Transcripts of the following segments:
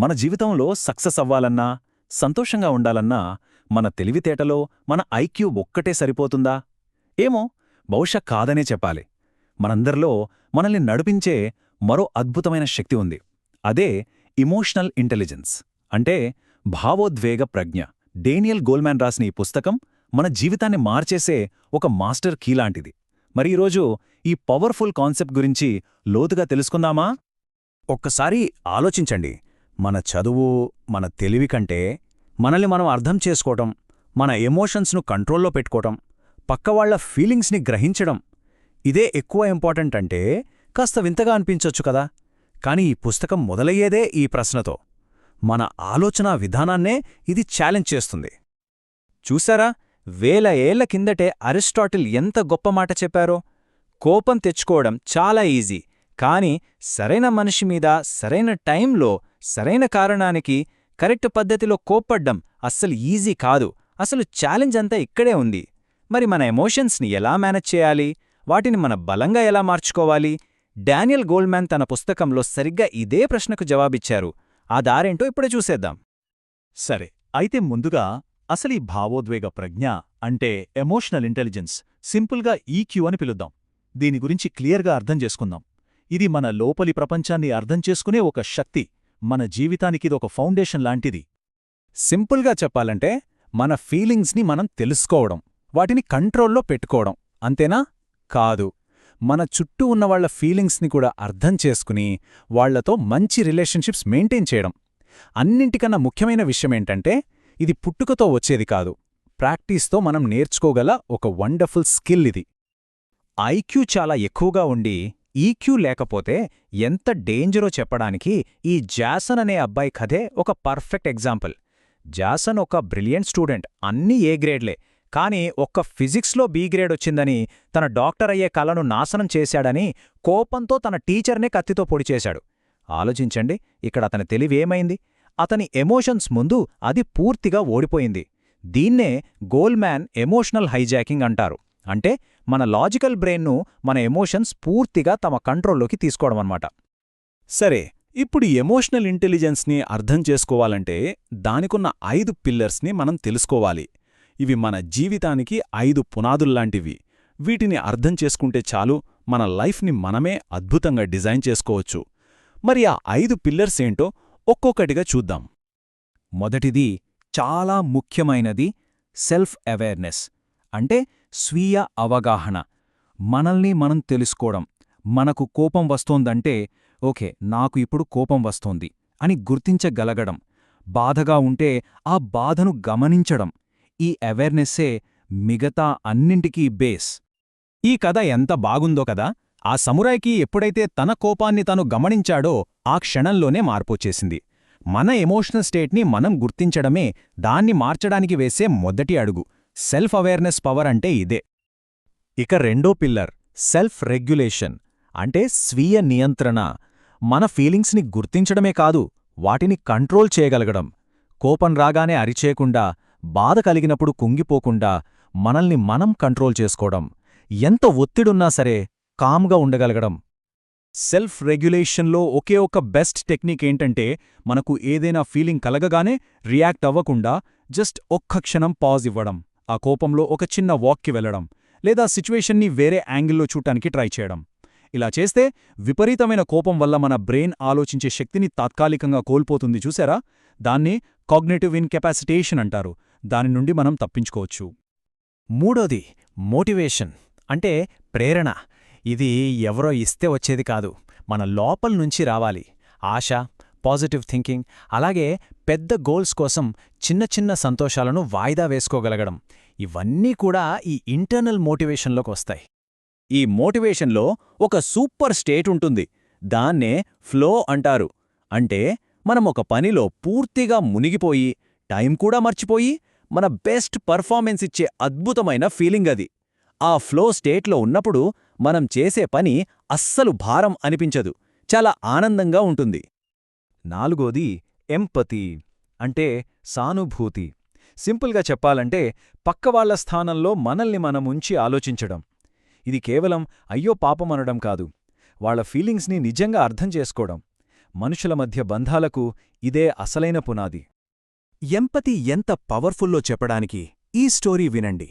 మన జీవితంలో సక్సెస్ అవ్వాలన్నా, సంతోషంగా ఉండాలన్నా మన తెలివితేటలో మన ఐక్యూ ఒక్కటే సరిపోతుందా? ఏమో, బహుశా కాదనే చెప్పాలి. మనందరిలో మనల్ని నడిపించే మరో అద్భుతమైన శక్తి ఉంది. అదే ఇమోషనల్ ఇంటెలిజెన్స్, అంటే భావోద్వేగ ప్రజ్ఞ. డేనియల్ గోల్మాన్ రాసిన ఈ పుస్తకం మన జీవితాన్ని మార్చేసే ఒక మాస్టర్ కీ లాంటిది. మరి ఈరోజు ఈ పవర్ఫుల్ కాన్సెప్ట్ గురించి లోతుగా తెలుసుకుందామా? ఒక్కసారి ఆలోచించండి. మన చదువు, మన తెలివి కంటే మనల్ని మనం అర్థం చేసుకోవటం, మన ఎమోషన్స్ను కంట్రోల్లో పెట్టుకోవటం, పక్కవాళ్ల ఫీలింగ్స్ని గ్రహించడం, ఇదే ఎక్కువ ఇంపార్టెంట్ అంటే కాస్త వింతగా అనిపించొచ్చు కదా. కాని ఈ పుస్తకం మొదలయ్యేదే ఈ ప్రశ్నతో. మన ఆలోచనా విధానాన్నే ఇది ఛాలెంజ్ చేస్తుంది. చూశారా, వేల ఏళ్ల కిందటే అరిస్టాటిల్ ఎంత గొప్ప మాట చెప్పారో. కోపం తెచ్చుకోవడం చాలా ఈజీ, కాని సరైన మనిషి మీద సరైన టైంలో సరైన కారణానికి కరెక్ట్ పద్ధతిలో కోప్పడ్డం అస్సలు ఈజీ కాదు. అసలు ఛాలెంజ్ అంతా ఇక్కడే ఉంది. మరి మన ఎమోషన్స్ని ఎలా మేనేజ్ చేయాలి, వాటిని మన బలంగా ఎలా మార్చుకోవాలి? డానియల్ గోల్మాన్ తన పుస్తకంలో సరిగ్గా ఇదే ప్రశ్నకు జవాబిచ్చారు. ఆ దారేంటో ఇప్పుడే చూసేద్దాం. సరే, అయితే ముందుగా అసలీ భావోద్వేగ ప్రజ్ఞ అంటే ఎమోషనల్ ఇంటెలిజెన్స్, సింపుల్గా ఈక్యూ అని పిలుద్దాం. దీని గురించి క్లియర్గా అర్థం చేసుకుందాం. ఇది మన లోపలి ప్రపంచాన్ని అర్థం చేసుకునే ఒక శక్తి. మన జీవితానికిదొక ఫౌండేషన్ లాంటిది. సింపుల్గా చెప్పాలంటే మన ఫీలింగ్స్ని మనం తెలుసుకోవడం, వాటిని కంట్రోల్లో పెట్టుకోవడం, అంతేనా? కాదు. మన చుట్టూ ఉన్నవాళ్ల ఫీలింగ్స్ని కూడా అర్థం చేసుకుని వాళ్లతో మంచి రిలేషన్షిప్స్ మెయింటైన్ చేయడం. అన్నింటికన్నా ముఖ్యమైన విషయమేంటంటే ఇది పుట్టుకతో వచ్చేది కాదు, ప్రాక్టీస్తో మనం నేర్చుకోగల ఒక వండర్ఫుల్ స్కిల్ ఇది. ఐక్యూ చాలా ఎక్కువగా ఉండి ఈక్యూ లేకపోతే ఎంత డేంజరో చెప్పడానికి ఈ జాసన్ అనే అబ్బాయి కథే ఒక పర్ఫెక్ట్ ఎగ్జాంపుల్. జాసన్ ఒక బ్రిలియంట్ స్టూడెంట్, అన్నీ ఏ గ్రేడ్లే. కాని ఒక్క ఫిజిక్స్లో బీ గ్రేడ్ వచ్చిందని, తన డాక్టర్ అయ్యే కలను నాశనం చేశాడని కోపంతో తన టీచర్నే కత్తితో పొడిచేశాడు. ఆలోచించండి, ఇక్కడ అతని తెలివేమైంది? అతని ఎమోషన్స్ ముందు అది పూర్తిగా ఓడిపోయింది. దీన్నే గోల్మాన్ ఎమోషనల్ హైజాకింగ్ అంటారు. అంటే మన లాజికల్ బ్రెయిన్ను మన ఎమోషన్స్ పూర్తిగా తమ కంట్రోల్లోకి తీసుకోవడమన్నమాట. సరే, ఇప్పుడు ఎమోషనల్ ఇంటెలిజెన్స్ని అర్థం చేసుకోవాలంటే దానికున్న 5 పిల్లర్స్ని మనం తెలుసుకోవాలి. ఇవి మన జీవితానికి 5 పునాదుల్లాంటివి. వీటిని అర్థం చేసుకుంటే చాలు, మన లైఫ్ని మనమే అద్భుతంగా డిజైన్ చేసుకోవచ్చు. మరి ఆ 5 పిల్లర్స్ ఏంటో ఒక్కొక్కటిగా చూద్దాం. మొదటిది, చాలా ముఖ్యమైనది, సెల్ఫ్ అవేర్నెస్, అంటే స్వీయ అవగాహన. మనల్ని మనం తెలుసుకోవడం. మనకు కోపం వస్తోందంటే ఓకే, నాకు ఇప్పుడు కోపం వస్తోంది అని గుర్తించగలగడం. బాధగా ఉంటే ఆ బాధను గమనించడం. ఈ అవేర్నెస్సే మిగతా అన్నింటికీ బేస్. ఈ కథ ఎంత బాగుందో కదా. ఆ సమురాయికి ఎప్పుడైతే తన కోపాన్ని తను గమనించాడో ఆ క్షణంలోనే మార్పొచ్చేసింది. మన ఎమోషనల్ స్టేట్ని మనం గుర్తించడమే దాన్ని మార్చడానికి వేసే మొదటి అడుగు. సెల్ఫ్ అవేర్నెస్ పవర్ అంటే ఇదే. ఇక రెండో పిల్లర్, సెల్ఫ్ రెగ్యులేషన్, అంటే స్వీయ నియంత్రణ. మన ఫీలింగ్స్ని గుర్తించడమే కాదు, వాటిని కంట్రోల్ చేయగలగడం. కోపం రాగానే అరిచేయకుండా, బాధ కలిగినప్పుడు కుంగిపోకుండా మనల్ని మనం కంట్రోల్ చేసుకోవడం. ఎంత ఒత్తిడున్నా సరే కామ్గా ఉండగలగడం. సెల్ఫ్ రెగ్యులేషన్లో ఒకే ఒక బెస్ట్ టెక్నిక్ ఏంటంటే, మనకు ఏదైనా ఫీలింగ్ కలగగానే రియాక్ట్ అవ్వకుండా జస్ట్ ఒక్క క్షణం పాజ్ ఇవ్వడం. ఆ కోపంలో ఒక చిన్న వాక్కి వెళ్లడం, లేదా సిచ్యువేషన్ని వేరే యాంగిల్లో చూడటానికి ట్రై చేయడం. ఇలా చేస్తే విపరీతమైన కోపం వల్ల మన బ్రెయిన్ ఆలోచించే శక్తిని తాత్కాలికంగా కోల్పోతుంది. చూసారా? దాన్ని కాగ్నిటివ్ ఇన్కెపాసిటేషన్ అంటారు. దాని నుండి మనం తప్పించుకోవచ్చు. మూడోది, మోటివేషన్, అంటే ప్రేరణ. ఇది ఎవరో ఇస్తే వచ్చేది కాదు, మన లోపల నుంచి రావాలి. ఆశ, పాజిటివ్ థింకింగ్, అలాగే పెద్ద గోల్స్ కోసం చిన్న చిన్న సంతోషాలను వాయిదా వేసుకోగలగడం. ఇవన్నీ కూడా ఈ ఇంటర్నల్ మోటివేషన్లోకి వస్తాయి. ఈ మోటివేషన్లో ఒక సూపర్ స్టేట్ ఉంటుంది. దాన్నే ఫ్లో అంటారు. అంటే మనం ఒక పనిలో పూర్తిగా మునిగిపోయి, టైం కూడా మర్చిపోయి, మన బెస్ట్ పర్ఫార్మెన్స్ ఇచ్చే అద్భుతమైన ఫీలింగ్ అది. ఆ ఫ్లో స్టేట్లో ఉన్నప్పుడు మనం చేసే పని అస్సలు భారం అనిపించదు, చాలా ఆనందంగా ఉంటుంది. నాలుగోది, ఎంపతి, అంటే సానుభూతి. సింపుల్గా చెప్పాలంటే పక్కవాళ్ల స్థానంలో మనల్ని మనముంచి ఆలోచించడం. ఇది కేవలం అయ్యో పాపమనడం కాదు, వాళ్ల ఫీలింగ్స్ని నిజంగా అర్థం చేసుకోవడం. మనుషుల మధ్య బంధాలకు ఇదే అసలైన పునాది. ఎంపతి ఎంత పవర్ఫుల్లో చెప్పడానికి ఈ స్టోరీ వినండి.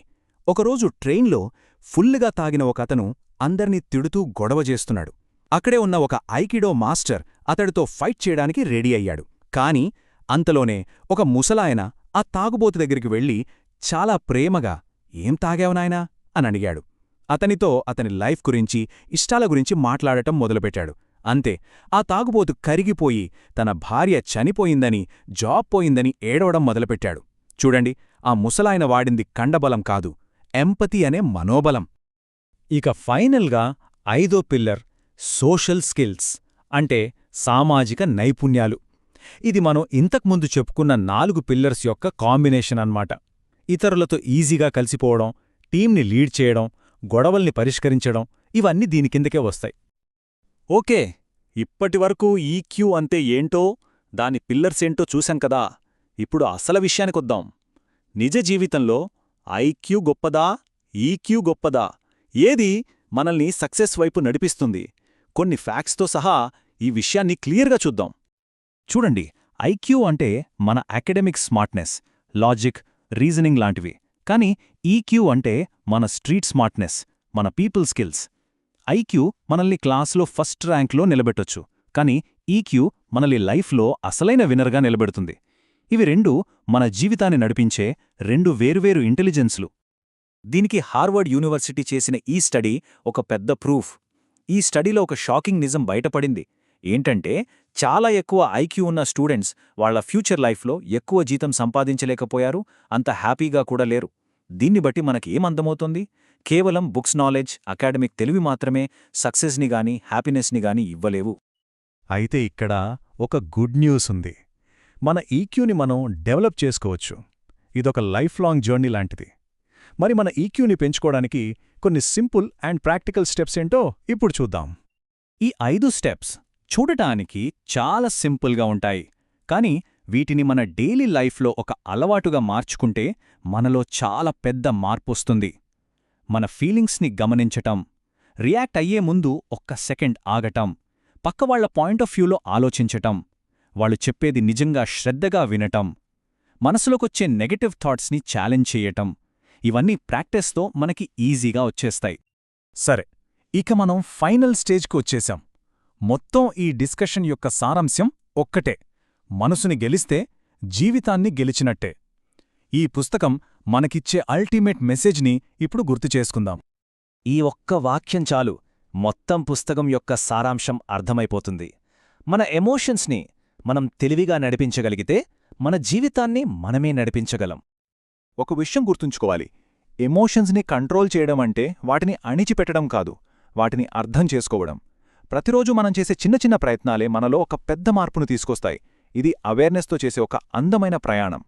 ఒకరోజు ట్రైన్లో ఫుల్లుగా తాగిన ఒకతను అందర్నీ తిడుతూ గొడవ చేస్తున్నాడు. అక్కడే ఉన్న ఒక ఐకిడో మాస్టర్ అతడితో ఫైట్ చేయడానికి రెడీ అయ్యాడు. కాని అంతలోనే ఒక ముసలాయన ఆ తాగుబోతు దగ్గరికి వెళ్ళి చాలా ప్రేమగా ఏం తాగావునాయనా అని అడిగాడు. అతనితో అతని లైఫ్ గురించి, ఇష్టాల గురించి మాట్లాడటం మొదలుపెట్టాడు. అంతే, ఆ తాగుబోతు కరిగిపోయి తన భార్య చనిపోయిందని, జాబ్ పోయిందని ఏడవడం మొదలుపెట్టాడు. చూడండి, ఆ ముసలాయన వాడింది కండబలం కాదు, ఎంపతి అనే మనోబలం. ఇక ఫైనల్గా 5వ పిల్లర్ సోషల్ స్కిల్స్, అంటే సామాజిక నైపుణ్యాలు. ఇది మనం ఇంతకుముందు చెప్పుకున్న 4 పిల్లర్స్ యొక్క కాంబినేషన్ అన్నమాట. ఇతరులతో ఈజీగా కలిసిపోవడం, టీంని లీడ్ చేయడం, గొడవల్ని పరిష్కరించడం, ఇవన్నీ దీని కిందకే వస్తాయి. ఓకే, ఇప్పటివరకు ఈక్యూ అంటే ఏంటో, దాని పిల్లర్సేంటో చూశాం కదా. ఇప్పుడు అసలు విషయానికొద్దాం. నిజ జీవితంలో ఐక్యూ గొప్పదా, ఈక్యూ గొప్పదా? ఏది మనల్ని సక్సెస్ వైపు నడిపిస్తుంది? కొన్ని ఫ్యాక్ట్స్తో సహా ఈ విషయాన్ని క్లియర్గా చూద్దాం. చూడండి, ఐక్యూ అంటే మన అకాడమిక్ స్మార్ట్నెస్, లాజిక్, రీజనింగ్ లాంటివి. కానీ ఈక్యూ అంటే మన స్ట్రీట్ స్మార్ట్నెస్, మన పీపుల్ స్కిల్స్. ఐక్యూ మనల్ని క్లాస్లో ఫస్ట్ ర్యాంక్లో నిలబెట్టొచ్చు, కానీ ఈక్యూ మనల్ని లైఫ్లో అసలైన వినర్గా నిలబెడుతుంది. ఇవి రెండూ మన జీవితాన్ని నడిపించే 2 వేరువేరు ఇంటెలిజెన్స్లు. దీనికి హార్వర్డ్ యూనివర్సిటీ చేసిన ఈ స్టడీ ఒక పెద్ద ప్రూఫ్. ఈ స్టడీలో ఒక షాకింగ్ నిజం బయటపడింది. ఏంటంటే, చాలా ఎక్కువ ఐక్యూ ఉన్న స్టూడెంట్స్ వాళ్ల ఫ్యూచర్ లైఫ్లో ఎక్కువ జీతం సంపాదించలేకపోయారు, అంత హ్యాపీగా కూడా లేరు. దీన్ని బట్టి మనకి ఏమందమవుతుంది? కేవలం బుక్స్ నాలెడ్జ్, అకాడమిక్ తెలివి మాత్రమే సక్సెస్ని గాని హ్యాపీనెస్ని గాని ఇవ్వలేవు. అయితే ఇక్కడ ఒక గుడ్ న్యూస్ ఉంది. మన ఈక్యూని మనం డెవలప్ చేసుకోవచ్చు. ఇదొక లైఫ్ లాంగ్ జర్నీ లాంటిది. మరి మన ఈక్యూని పెంచుకోవడానికి కొన్ని సింపుల్ అండ్ ప్రాక్టికల్ స్టెప్స్ ఏంటో ఇప్పుడు చూద్దాం. ఈ 5 స్టెప్స్ చూడటానికి చాలా సింపుల్గా ఉంటాయి, కానీ వీటిని మన డైలీ లైఫ్లో ఒక అలవాటుగా మార్చుకుంటే మనలో చాలా పెద్ద మార్పొస్తుంది. మన ఫీలింగ్స్ని గమనించటం, రియాక్ట్ అయ్యే ముందు ఒక్క సెకండ్ ఆగటం, పక్కవాళ్ల పాయింట్ ఆఫ్ వ్యూలో ఆలోచించటం, వాళ్ళు చెప్పేది నిజంగా శ్రద్ధగా వినటం, మనసులోకొచ్చే నెగటివ్ థాట్స్ని ఛాలెంజ్ చెయ్యటం, ఇవన్నీ ప్రాక్టీస్తో మనకి ఈజీగా వచ్చేస్తాయి. సరే, ఇక మనం ఫైనల్ స్టేజ్కి వచ్చేశాం. మొత్తం ఈ డిస్కషన్ యొక్క సారాంశం ఒక్కటే: మనసుని గెలిస్తే జీవితాన్ని గెలిచినట్టే. ఈ పుస్తకం మనకిచ్చే అల్టిమేట్ మెసేజ్ని ఇప్పుడు గుర్తు చేసుకుందాం. ఈ ఒక్క వాక్యం చాలు, మొత్తం పుస్తకం యొక్క సారాంశం అర్థమైపోతుంది. మన ఎమోషన్స్ని మనం తెలివిగా నడిపించగలిగితే మన జీవితాన్ని మనమే నడిపించగలం. ఒక విషయం గుర్తుంచుకోవాలి, ఎమోషన్స్ని కంట్రోల్ చేయడం అంటే వాటిని అణిచిపెట్టడం కాదు, వాటిని అర్థం చేసుకోవడం. ప్రతిరోజు మనం చేసే చిన్న చిన్న ప్రయత్నాలే మనలో ఒక పెద్ద మార్పును తీసుకొస్తాయి. ఇది అవేర్నెస్తో చేసే ఒక అందమైన ప్రయాణం.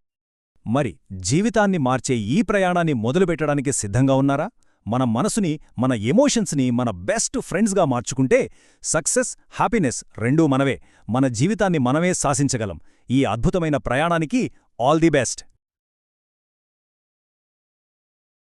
మరి జీవితాన్ని మార్చే ఈ ప్రయాణాన్ని మొదలుపెట్టడానికి సిద్ధంగా ఉన్నారా? మన మనసుని, మన ఎమోషన్స్ని మన బెస్ట్ ఫ్రెండ్స్గా మార్చుకుంటే సక్సెస్, హ్యాపీనెస్ రెండూ మనవే. మన జీవితాన్ని మనమే శాసించగలం. ఈ అద్భుతమైన ప్రయాణానికి ఆల్ ది బెస్ట్.